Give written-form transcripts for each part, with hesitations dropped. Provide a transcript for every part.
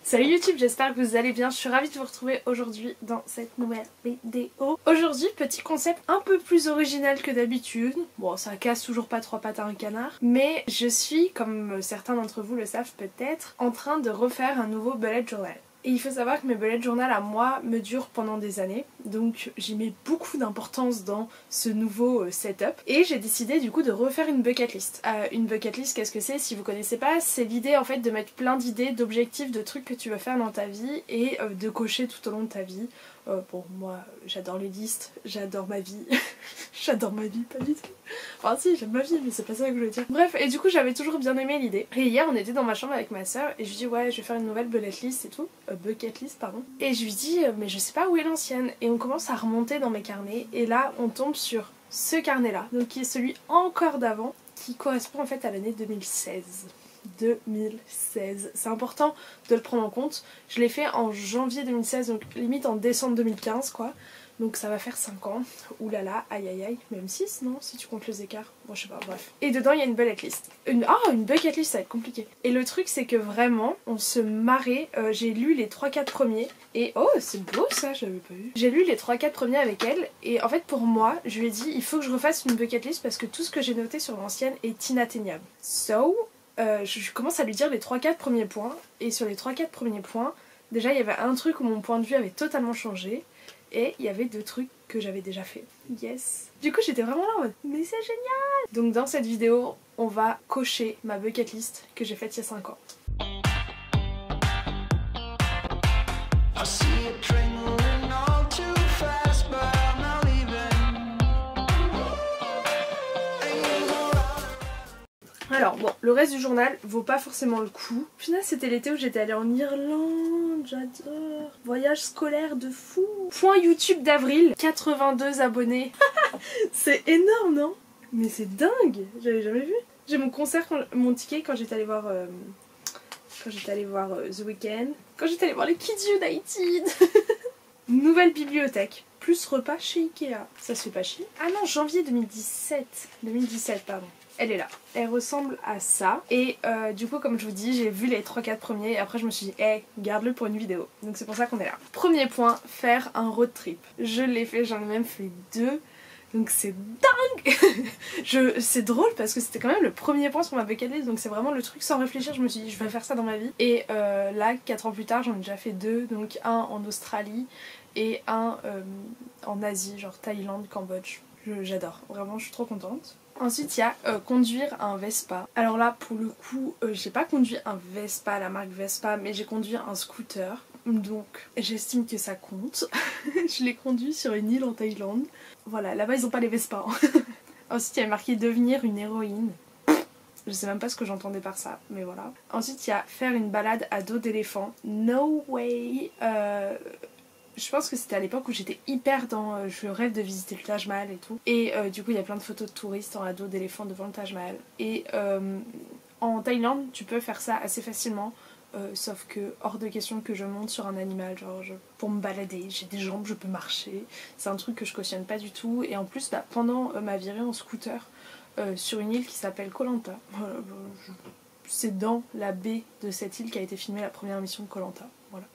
Salut YouTube, j'espère que vous allez bien, je suis ravie de vous retrouver aujourd'hui dans cette nouvelle vidéo. Aujourd'hui, petit concept un peu plus original que d'habitude. Bon, ça casse toujours pas trois pattes à un canard. Mais je suis, comme certains d'entre vous le savent peut-être, en train de refaire un nouveau bullet journal. Et il faut savoir que mes bullet journal à moi me durent pendant des années, donc j'y mets beaucoup d'importance dans ce nouveau setup. Et j'ai décidé du coup de refaire une bucket list. Une bucket list, qu'est-ce que c'est? Si vous connaissez pas, c'est l'idée en fait de mettre plein d'idées, d'objectifs, de trucs que tu veux faire dans ta vie et de cocher tout au long de ta vie. Bon, moi j'adore les listes, j'adore ma vie. J'adore ma vie, pas du tout. Enfin si, j'aime ma vie, mais c'est pas ça que je veux dire. Bref, et du coup j'avais toujours bien aimé l'idée. Et hier on était dans ma chambre avec ma soeur et je lui dis ouais, je vais faire une nouvelle bucket list et tout. Bucket list, pardon. Et je lui dis mais je sais pas où est l'ancienne. Et on commence à remonter dans mes carnets et là on tombe sur ce carnet là, donc qui est celui encore d'avant, qui correspond en fait à l'année 2016. 2016. C'est important de le prendre en compte. Je l'ai fait en janvier 2016, donc limite en décembre 2015 quoi. Donc ça va faire 5 ans. Ouh là là, aïe aïe aïe. Même 6 non, si tu comptes les écarts. Bon je sais pas, bref. Et dedans il y a une bucket list. Une bucket list, ça va être compliqué. Et le truc c'est que vraiment, on se marrait. J'ai lu les 3-4 premiers. Et oh c'est beau ça, je l'avais pas vu. J'ai lu les 3-4 premiers avec elle. Et en fait pour moi, je lui ai dit il faut que je refasse une bucket list parce que tout ce que j'ai noté sur l'ancienne est inatteignable. So, je commence à lui dire les 3-4 premiers points. Et sur les 3-4 premiers points, déjà il y avait un truc où mon point de vue avait totalement changé. Et il y avait 2 trucs que j'avais déjà fait. Yes. Du coup j'étais vraiment là en mode mais c'est génial. Donc dans cette vidéo on va cocher ma bucket list que j'ai faite il y a 5 ans. Alors bon, le reste du journal vaut pas forcément le coup. Au final c'était l'été où j'étais allée en Irlande, j'adore. Voyage scolaire de fou. Point YouTube d'avril, 82 abonnés. C'est énorme non? Mais c'est dingue, j'avais jamais vu. J'ai mon concert, mon ticket quand j'étais allée voir The Weeknd. Quand j'étais allée voir les Kids United. Nouvelle bibliothèque. Plus repas chez Ikea. Ça se fait pas chier. Ah non, janvier 2017. 2017 pardon. Elle est là. Elle ressemble à ça. Et du coup, comme je vous dis, j'ai vu les 3-4 premiers. Et après, je me suis dit, hey, garde-le pour une vidéo. Donc c'est pour ça qu'on est là. Premier point, faire un road trip. Je l'ai fait, j'en ai même fait 2. Donc c'est dingue. C'est drôle parce que c'était quand même le premier point sur ma bucket list. Donc c'est vraiment le truc sans réfléchir. Je me suis dit, je vais faire ça dans ma vie. Et là, 4 ans plus tard, j'en ai déjà fait 2. Donc un en Australie et un en Asie, genre Thaïlande, Cambodge. J'adore. Vraiment, je suis trop contente. Ensuite il y a conduire un Vespa. Alors là pour le coup j'ai pas conduit un Vespa, la marque Vespa, mais j'ai conduit un scooter. Donc j'estime que ça compte. Je l'ai conduit sur une île en Thaïlande. Voilà, là-bas ils ont pas les Vespa. Ensuite il y a marqué devenir une héroïne. Je sais même pas ce que j'entendais par ça, mais voilà. Ensuite il y a faire une balade à dos d'éléphant. No way. Je pense que c'était à l'époque où j'étais hyper dans je rêve de visiter le Taj Mahal et tout. Et du coup il y a plein de photos de touristes en dos d'éléphant devant le Taj Mahal. Et en Thaïlande tu peux faire ça assez facilement. Sauf que hors de question que je monte sur un animal, genre pour me balader, j'ai des jambes, je peux marcher. C'est un truc que je cautionne pas du tout. Et en plus pendant ma virée en scooter sur une île qui s'appelle Koh Lanta. C'est dans la baie de cette île qu'a été filmée la première émission de Koh Lanta. Voilà.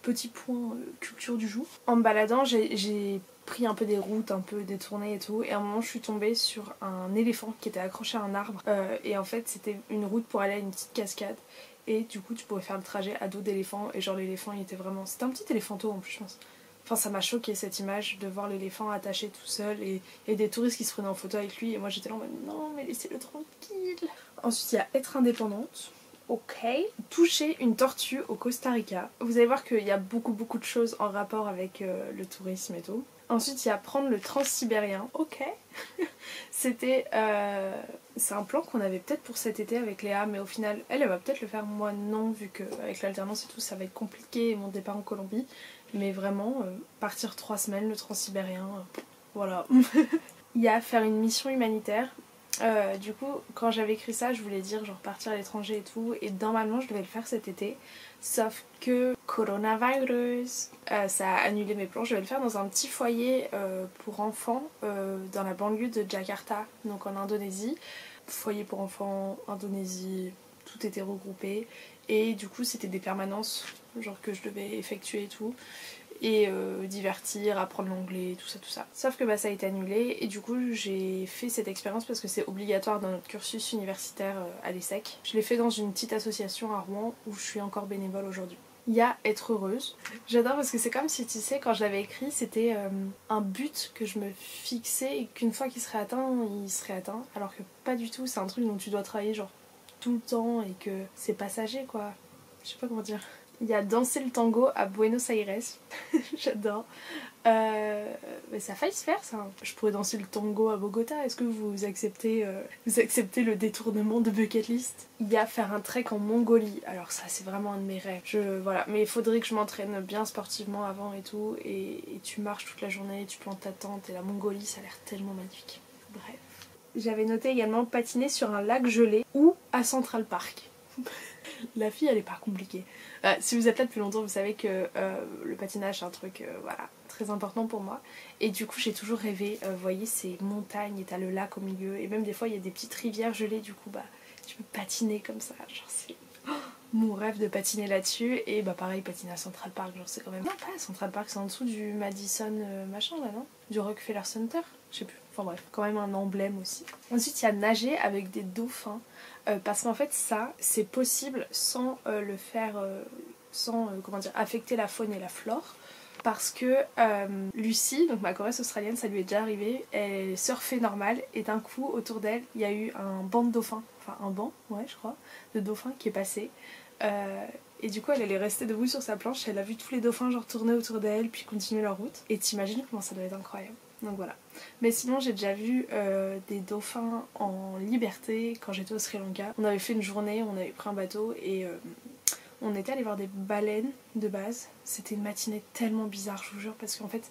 Petit point culture du jour. En me baladant, j'ai pris un peu des routes un peu détournées et tout, et à un moment je suis tombée sur un éléphant qui était accroché à un arbre et en fait c'était une route pour aller à une petite cascade et du coup tu pouvais faire le trajet à dos d'éléphant et genre l'éléphant il était vraiment... C'était un petit éléphanto en plus je pense. Enfin ça m'a choqué cette image de voir l'éléphant attaché tout seul et des touristes qui se prenaient en photo avec lui et moi j'étais là en mode non mais laissez-le tranquille. Ensuite il y a être indépendante. Ok. Toucher une tortue au Costa Rica. Vous allez voir qu'il y a beaucoup de choses en rapport avec le tourisme et tout. Ensuite il y a prendre le transsibérien. Ok. C'était... c'est un plan qu'on avait peut-être pour cet été avec Léa, mais au final elle va peut-être le faire, moi non, vu qu'avec l'alternance et tout ça va être compliqué et mon départ en Colombie. Mais vraiment, partir 3 semaines, le transsibérien, voilà. Il y a faire une mission humanitaire. Du coup quand j'avais écrit ça je voulais dire genre partir à l'étranger et tout, et normalement je devais le faire cet été, sauf que coronavirus ça a annulé mes plans. Je vais le faire dans un petit foyer pour enfants dans la banlieue de Jakarta, donc en Indonésie. Foyer pour enfants, Indonésie, tout était regroupé et du coup c'était des permanences genre que je devais effectuer et tout. Et divertir, apprendre l'anglais, tout ça. Sauf que bah, ça a été annulé et du coup j'ai fait cette expérience parce que c'est obligatoire dans notre cursus universitaire à l'ESSEC. Je l'ai fait dans une petite association à Rouen où je suis encore bénévole aujourd'hui. Il y a être heureuse. J'adore parce que c'est comme si tu sais quand je l'avais écrit c'était un but que je me fixais et qu'une fois qu'il serait atteint, il serait atteint. Alors que pas du tout, c'est un truc dont tu dois travailler genre tout le temps et que c'est passager quoi. Je sais pas comment dire. Il y a Danser le tango à Buenos Aires. J'adore. Mais ça a failli se faire ça. Je pourrais danser le tango à Bogota. Est-ce que vous acceptez le détournement de bucket list? Il y a faire un trek en Mongolie. Alors ça c'est vraiment un de mes rêves. Voilà. Mais il faudrait que je m'entraîne bien sportivement avant et tout. Et tu marches toute la journée, tu plantes ta tente. Et la Mongolie ça a l'air tellement magnifique. Bref. J'avais noté également patiner sur un lac gelé ou à Central Park. La fille elle est pas compliquée. Si vous êtes là depuis longtemps vous savez que le patinage c'est un truc voilà, très important pour moi. Et du coup j'ai toujours rêvé, vous voyez ces montagnes et t'as le lac au milieu. Et même des fois il y a des petites rivières gelées du coup bah tu peux patiner comme ça. Genre c'est mon rêve de patiner là-dessus. Et bah pareil patiner à Central Park, genre c'est quand même... Non pas Central Park, c'est en dessous du Madison machin là non? Du Rockefeller Center, je sais plus. Enfin bref, quand même un emblème aussi. Ensuite il y a nager avec des dauphins. Parce qu'en fait ça c'est possible sans le faire sans comment dire, affecter la faune et la flore, parce que Lucie, donc ma choriste australienne, ça lui est déjà arrivé, elle surfait normal et d'un coup autour d'elle il y a eu un banc de dauphins, enfin un banc ouais je crois de dauphins qui est passé et du coup elle est restée debout sur sa planche, elle a vu tous les dauphins genre tourner autour d'elle puis continuer leur route et t'imagines comment ça doit être incroyable. Donc voilà. Mais sinon j'ai déjà vu des dauphins en liberté quand j'étais au Sri Lanka. On avait fait une journée, on avait pris un bateau et on était allé voir des baleines de base. C'était une matinée tellement bizarre je vous jure parce qu'en fait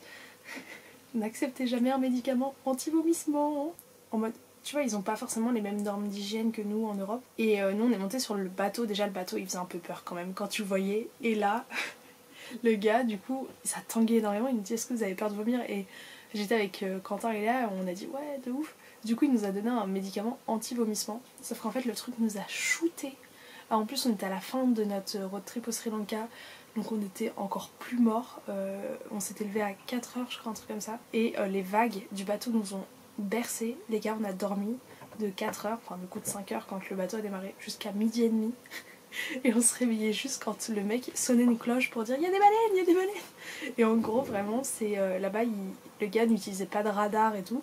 on n'acceptait jamais un médicament anti-vomissement. En mode, tu vois ils ont pas forcément les mêmes normes d'hygiène que nous en Europe. Et nous on est monté sur le bateau, déjà le bateau il faisait un peu peur quand même quand tu le voyais. Et là le gars du coup ça tanguait énormément, il nous dit est-ce que vous avez peur de vomir? Et j'étais avec Quentin et Léa, on a dit ouais de ouf. Du coup il nous a donné un médicament anti-vomissement. Sauf qu'en fait le truc nous a shooté. En plus on était à la fin de notre road trip au Sri Lanka. Donc on était encore plus morts. On s'était levé à 4 heures je crois, un truc comme ça. Et les vagues du bateau nous ont bercés. Les gars on a dormi de 4 heures, enfin du coup de 5 heures quand le bateau a démarré jusqu'à midi et demi. Et on se réveillait juste quand le mec sonnait une cloche pour dire il y a des baleines, il y a des baleines. Et en gros vraiment c'est là-bas le gars n'utilisait pas de radar et tout.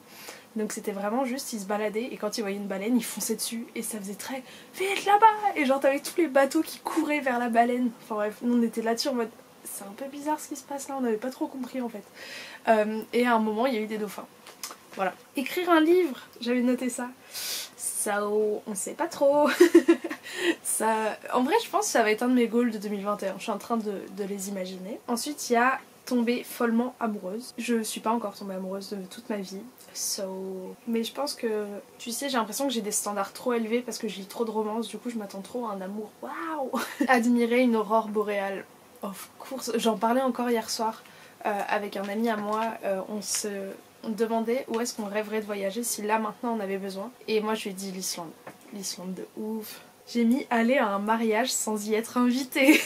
Donc c'était vraiment juste il se baladait et quand il voyait une baleine il fonçait dessus et ça faisait très vite là-bas. Et genre t'avais tous les bateaux qui couraient vers la baleine. Enfin bref, nous on était là-dessus en mode c'est un peu bizarre ce qui se passe là, on n'avait pas trop compris en fait. Et à un moment il y a eu des dauphins. Voilà. Écrire un livre, j'avais noté ça. Ça, on sait pas trop. Ça, en vrai, je pense que ça va être un de mes goals de 2021. Je suis en train de les imaginer. Ensuite, il y a tomber follement amoureuse. Je suis pas encore tombée amoureuse de toute ma vie. Mais je pense que, tu sais, j'ai l'impression que j'ai des standards trop élevés parce que je lis trop de romances. Du coup, je m'attends trop à un amour. Waouh. Admirer une aurore boréale. Of course. J'en parlais encore hier soir avec un ami à moi. On demandait où est-ce qu'on rêverait de voyager si là maintenant on avait besoin. Et moi je lui ai dit l'Islande. L'Islande de ouf. J'ai mis aller à un mariage sans y être invitée.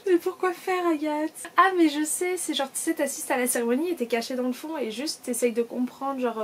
Mais pourquoi faire Agathe? Ah mais je sais, c'est genre tu sais t'assistes à la cérémonie et t'es caché dans le fond et juste t'essayes de comprendre genre...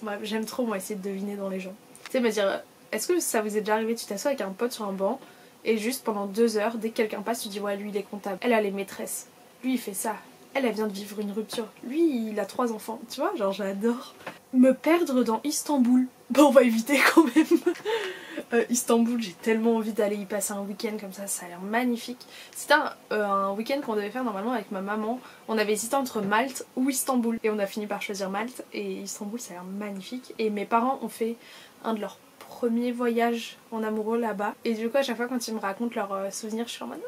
Bref, j'aime trop moi essayer de deviner dans les gens. Tu sais me dire, est-ce que ça vous est déjà arrivé, tu t'assois avec un pote sur un banc et juste pendant 2 heures, dès que quelqu'un passe tu dis ouais lui il est comptable, elle a les maîtresses, lui il fait ça. Elle vient de vivre une rupture. Lui, il a 3 enfants. Tu vois, genre j'adore. Me perdre dans Istanbul. Bah on va éviter quand même. Istanbul, j'ai tellement envie d'aller y passer un week-end comme ça a l'air magnifique. C'était un week-end qu'on devait faire normalement avec ma maman. On avait hésité entre Malte ou Istanbul. Et on a fini par choisir Malte. Et Istanbul, ça a l'air magnifique. Et mes parents ont fait un de leurs premiers voyages en amoureux là-bas. Et du coup, à chaque fois quand ils me racontent leurs souvenirs, je suis en mode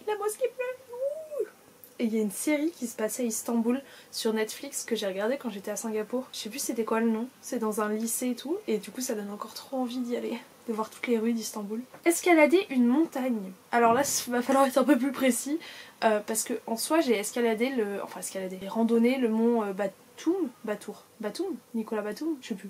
la mosquée pleure. Et il y a une série qui se passait à Istanbul sur Netflix que j'ai regardé quand j'étais à Singapour. Je sais plus c'était quoi le nom, c'est dans un lycée et tout. Et du coup ça donne encore trop envie d'y aller, de voir toutes les rues d'Istanbul. Escalader une montagne. Alors là il va falloir être un peu plus précis. Parce que en soi j'ai randonné le mont Batoum, Nicolas Batum, je sais plus,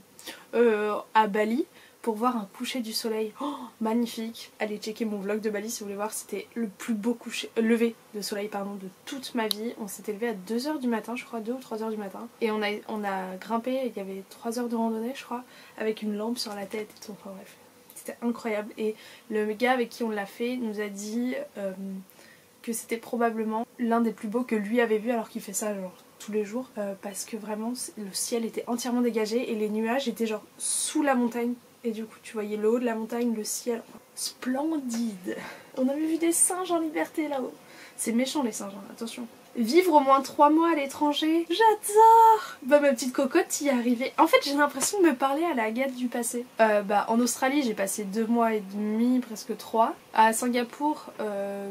à Bali. pour voir un coucher du soleil. Oh, magnifique. Allez checker mon vlog de Bali si vous voulez voir, c'était le plus beau lever de soleil pardon, de toute ma vie. On s'était levé à 2 h du matin je crois, 2 ou 3 h du matin. Et on a grimpé, il y avait 3 heures de randonnée je crois, avec une lampe sur la tête et tout, enfin bref. C'était incroyable et le gars avec qui on l'a fait nous a dit que c'était probablement l'un des plus beaux que lui avait vu alors qu'il fait ça genre tous les jours parce que vraiment le ciel était entièrement dégagé et les nuages étaient genre sous la montagne et du coup tu voyais le haut de la montagne, le ciel, splendide. On avait vu des singes en liberté là-haut. C'est méchant les singes, hein, attention. Vivre au moins 3 mois à l'étranger, j'adore. Bah ma petite cocotte y est arrivée. En fait j'ai l'impression de me parler à la Agathe du passé. En Australie j'ai passé 2 mois et demi, presque 3. À Singapour,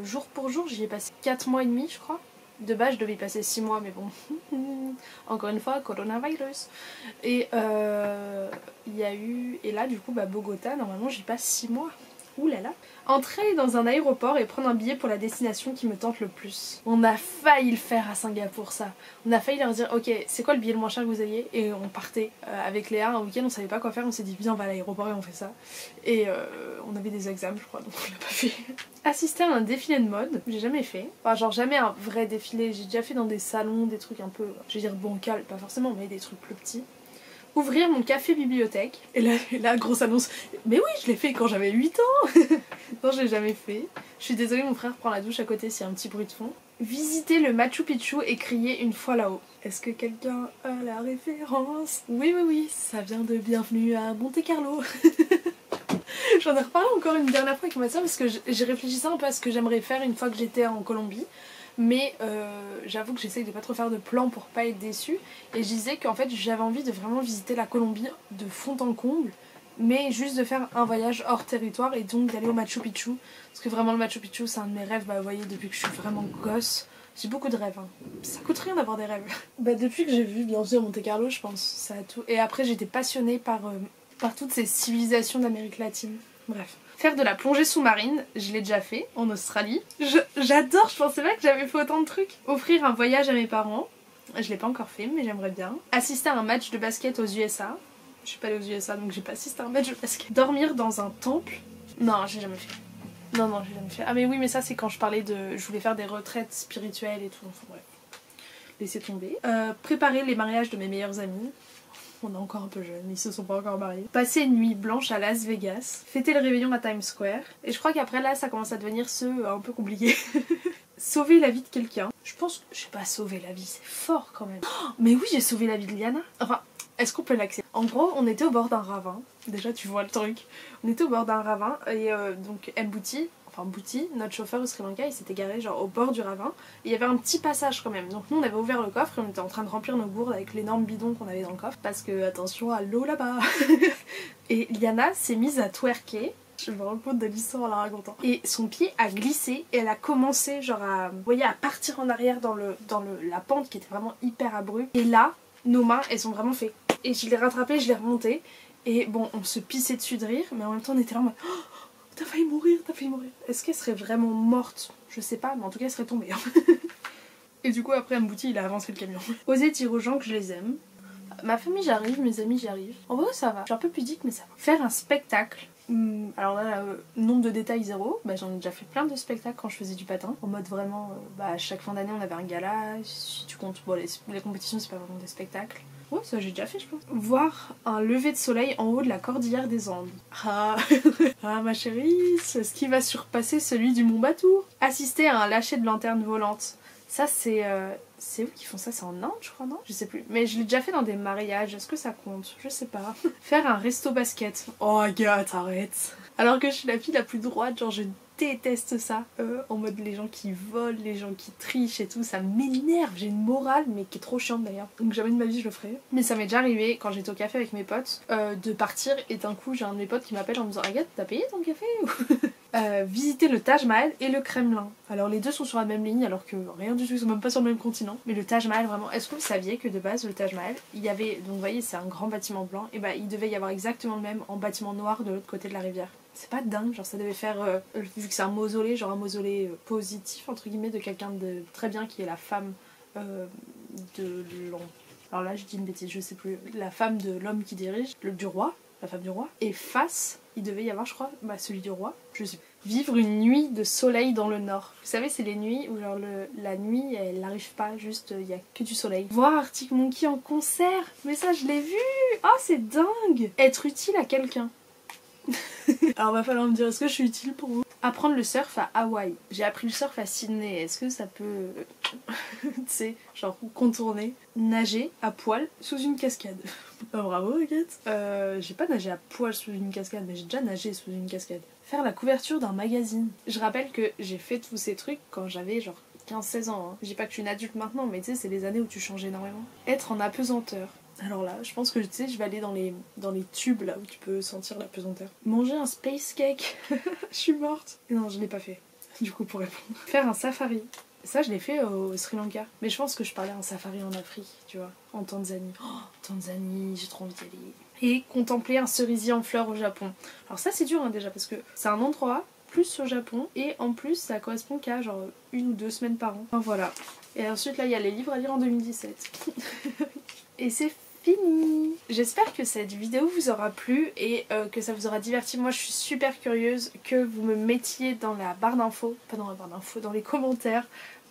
jour pour jour j'y ai passé 4 mois et demi je crois. De base je devais y passer 6 mois mais bon, encore une fois, coronavirus. Et il y a eu, et là du coup Bogota, normalement j'y passe 6 mois. Ouh là là. Entrer dans un aéroport et prendre un billet pour la destination qui me tente le plus. On a failli le faire à Singapour ça. On a failli leur dire ok c'est quoi le billet le moins cher que vous ayez. Et on partait avec Léa un week-end, on savait pas quoi faire, on s'est dit viens on va à l'aéroport et on fait ça. Et on avait des examens je crois donc on l'a pas fait. Assister à un défilé de mode, j'ai jamais fait. Enfin genre jamais un vrai défilé, j'ai déjà fait dans des salons, des trucs un peu, je vais dire bancal, pas forcément mais des trucs plus petits. Ouvrir mon café bibliothèque. Et là, grosse annonce. Mais oui, je l'ai fait quand j'avais 8 ans. Non, je l'ai jamais fait. Je suis désolée, mon frère prend la douche à côté s'il y a un petit bruit de fond. Visiter le Machu Picchu et crier une fois là-haut. Est-ce que quelqu'un a la référence? Oui, ça vient de Bienvenue à Monte Carlo. J'en ai reparlé encore une dernière fois avec ma soeur parce que j'ai réfléchi un peu à ce que j'aimerais faire une fois que j'étais en Colombie. Mais j'avoue que j'essaye de pas trop faire de plans pour pas être déçue. Et je disais qu'en fait j'avais envie de vraiment visiter la Colombie de fond en comble. Mais juste de faire un voyage hors territoire et donc d'aller au Machu Picchu. Parce que vraiment le Machu Picchu c'est un de mes rêves, vous voyez depuis que je suis vraiment gosse. J'ai beaucoup de rêves, hein. Ça coûte rien d'avoir des rêves. Depuis que j'ai vu bien sûr Monte Carlo je pense, ça a tout. Et après j'étais passionnée par toutes ces civilisations d'Amérique latine. Bref. Faire de la plongée sous-marine, je l'ai déjà fait en Australie. J'adore, je pensais pas que j'avais fait autant de trucs. Offrir un voyage à mes parents, je l'ai pas encore fait mais j'aimerais bien. Assister à un match de basket aux USA. Je suis pas allée aux USA donc j'ai pas assisté à un match de basket. Dormir dans un temple, non j'ai jamais fait. Non j'ai jamais fait. Ah mais oui mais ça c'est quand je parlais de... Je voulais faire des retraites spirituelles et tout, enfin bref. Laissez tomber. Préparer les mariages de mes meilleurs amis. On est encore un peu jeunes, ils se sont pas encore mariés. Passer une nuit blanche à Las Vegas. Fêter le réveillon à Times Square. Et je crois qu'après là ça commence à devenir un peu compliqué. Sauver la vie de quelqu'un. Je pense que je sais pas sauver la vie, c'est fort quand même. Oh, mais oui j'ai sauvé la vie de Liana. Enfin, est-ce qu'on peut l'accepter? En gros on était au bord d'un ravin. Déjà tu vois le truc. On était au bord d'un ravin et donc Mbouti, notre chauffeur au Sri Lanka, il s'était garé genre au bord du ravin et il y avait un petit passage quand même. Donc nous on avait ouvert le coffre et on était en train de remplir nos gourdes avec l'énorme bidon qu'on avait dans le coffre parce que attention à l'eau là-bas. Et Liana s'est mise à twerker. Je me rends compte de l'histoire en la racontant. Et son pied a glissé et elle a commencé genre à, vous voyez, à partir en arrière dans la pente qui était vraiment hyper abrupte. Et là, nos mains elles ont vraiment fait. Et je l'ai rattrapée, je l'ai remontée. Et bon, on se pissait dessus de rire, mais en même temps on était là en mode oh, t'as failli mourir, t'as failli mourir. Est-ce qu'elle serait vraiment morte? Je sais pas, mais en tout cas elle serait tombée. Et du coup après Mbouti il a avancé le camion. Oser dire aux gens que je les aime. Ma famille j'arrive, mes amis j'arrive. En vrai ça va, je suis un peu pudique mais ça va. Faire un spectacle. Alors là, nombre de détails 0, j'en ai déjà fait plein de spectacles quand je faisais du patin. En mode vraiment, à chaque fin d'année on avait un gala, si tu comptes, bon, les compétitions c'est pas vraiment des spectacles. Ouais, ça j'ai déjà fait je pense. Voir un lever de soleil en haut de la cordillère des Andes. Ah, ah ma chérie, c'est ce qui va surpasser celui du Mont Batour. Assister à un lâcher de lanterne volante. Ça c'est eux qui font ça, c'est en Inde je crois, non? Je sais plus. Mais je l'ai déjà fait dans des mariages, est-ce que ça compte? Je sais pas. Faire un resto basket. Oh Agathe, arrête. Alors que je suis la fille la plus droite, genre je déteste ça. En mode les gens qui volent, les gens qui trichent et tout, ça m'énerve. J'ai une morale mais qui est trop chiante d'ailleurs. Donc jamais de ma vie je le ferai. Mais ça m'est déjà arrivé quand j'étais au café avec mes potes de partir et d'un coup j'ai un de mes potes qui m'appelle en me disant Agathe t'as payé ton café ou... Visiter le Taj Mahal et le Kremlin. Alors les deux sont sur la même ligne alors que rien du tout, ils sont même pas sur le même continent. Mais le Taj Mahal vraiment, est-ce que vous saviez que de base le Taj Mahal, il y avait, donc vous voyez c'est un grand bâtiment blanc, et il devait y avoir exactement le même en bâtiment noir de l'autre côté de la rivière. C'est pas dingue, genre ça devait faire, vu que c'est un mausolée, genre un mausolée positif entre guillemets de quelqu'un de très bien qui est la femme de l'homme. Alors là je dis une bêtise, je sais plus, la femme de l'homme qui dirige, du roi. la femme du roi. Et face, il devait y avoir, je crois, celui du roi, je sais pas. Vivre une nuit de soleil dans le nord. Vous savez, c'est les nuits où genre la nuit, elle n'arrive pas, juste il y a que du soleil. Voir Arctic Monkey en concert, mais ça je l'ai vu. Oh c'est dingue. Être utile à quelqu'un. Alors va falloir me dire, est-ce que je suis utile pour vous? Apprendre le surf à Hawaï. J'ai appris le surf à Sydney, est-ce que ça peut... tu sais, genre contourner. Nager à poil sous une cascade. Oh, bravo Agathe. J'ai pas nagé à poil sous une cascade, mais j'ai déjà nagé sous une cascade. Faire la couverture d'un magazine. Je rappelle que j'ai fait tous ces trucs quand j'avais genre 15-16 ans. Hein. Je dis pas que je suis une adulte maintenant, mais tu sais, c'est les années où tu changes énormément. Être en apesanteur. Alors là, je pense que tu sais, je vais aller dans les tubes là où tu peux sentir la pesanteur. Manger un space cake. Je suis morte. Non, je l'ai pas fait. Du coup, pour répondre. Faire un safari. Ça, je l'ai fait au Sri Lanka. Mais je pense que je parlais un safari en Afrique, tu vois. En Tanzanie. Oh, Tanzanie, j'ai trop envie d'y aller. Et contempler un cerisier en fleurs au Japon. Alors ça, c'est dur hein, déjà, parce que c'est un endroit plus au Japon. Et en plus, ça correspond qu'à genre 1 ou 2 semaines par an. Enfin voilà. Et ensuite, là, il y a les livres à lire en 2017. Et c'est fini. J'espère que cette vidéo vous aura plu et que ça vous aura diverti. Moi je suis super curieuse que vous me mettiez dans la barre d'infos, pas dans la barre d'infos, dans les commentaires,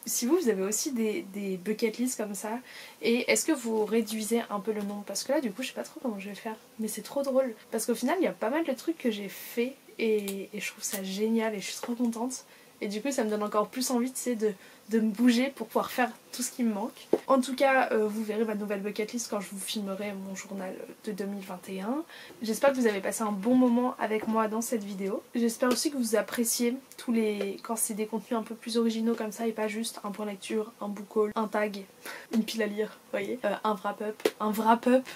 si vous avez aussi des bucket lists comme ça. Et est-ce que vous réduisez un peu le nombre? Parce que là du coup je sais pas trop comment je vais faire. Mais c'est trop drôle. Parce qu'au final il y a pas mal de trucs que j'ai fait et je trouve ça génial et je suis trop contente. Et du coup ça me donne encore plus envie, tu sais, de me bouger pour pouvoir faire tout ce qui me manque. En tout cas, vous verrez ma nouvelle bucket list quand je vous filmerai mon journal de 2021. J'espère que vous avez passé un bon moment avec moi dans cette vidéo. J'espère aussi que vous appréciez quand c'est des contenus un peu plus originaux comme ça et pas juste un point lecture, un book haul, un tag, une pile à lire, vous voyez, un wrap-up. Un wrap-up.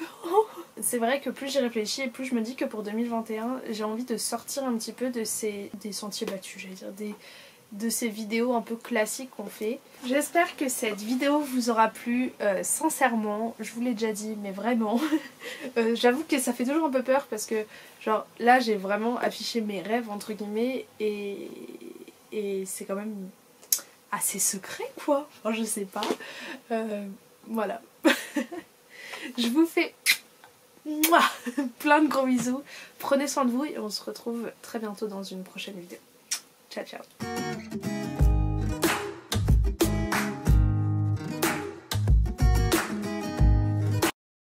C'est vrai que plus j'y réfléchis et plus je me dis que pour 2021, j'ai envie de sortir un petit peu des sentiers battus, j'allais dire, de ces vidéos un peu classiques qu'on fait. J'espère que cette vidéo vous aura plu, sincèrement, je vous l'ai déjà dit, mais vraiment. J'avoue que ça fait toujours un peu peur parce que genre là j'ai vraiment affiché mes rêves entre guillemets et c'est quand même assez secret quoi, enfin je sais pas. Voilà. Je vous fais plein de gros bisous, prenez soin de vous et on se retrouve très bientôt dans une prochaine vidéo. Ciao ciao.